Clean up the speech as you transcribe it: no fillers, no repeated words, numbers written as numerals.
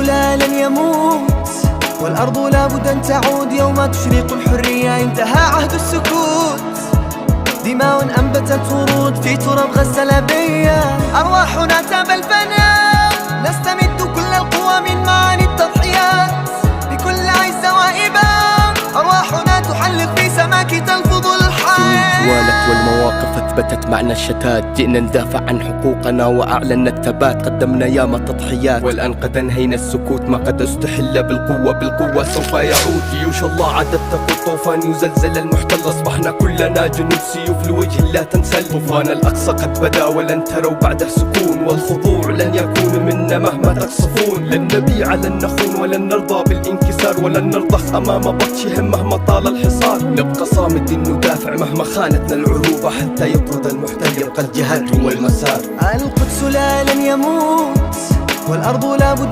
لا لن يموت، والأرض لابد أن تعود يوم تشرق الحرية. انتهى عهد السكوت، دماء أنبتت ورود في تراب غسل بيا. أرواحنا تاب الفناء، نستمد كل القوى من معاني التضحيات. بكل عزة وإباء أرواحنا تحلق في سماك تلفظ الحياة. سنين توالت والمواقف أثبتت معنى الشتات، جئنا ندافع عن حقوقنا وأعلنا الثبات. قدمنا ياما تضحيات والآن قد أنهينا السكوت، ما قد استحل بالقوة سوف يعود. جيوش الله عادت تقود طوفان يزلزل المحتل، أصبحنا كلنا جنود سيوف لوجه لا تنسل. طوفان الأقصى قد بدا ولن تروا بعده سكون، والخضوع لن يكون منا مهما تقصفون. لن نبيع لن نخون ولن نرضى بالانكسار، ولن نرضخ أمام بطشهم مهما طال الحصار. نبقى صامدين ندافع مهما خانتنا العروبة، حتى يطرد المحتل يبقى الجهاد هو المسار. القدس لا لن يموت، والأرض لابد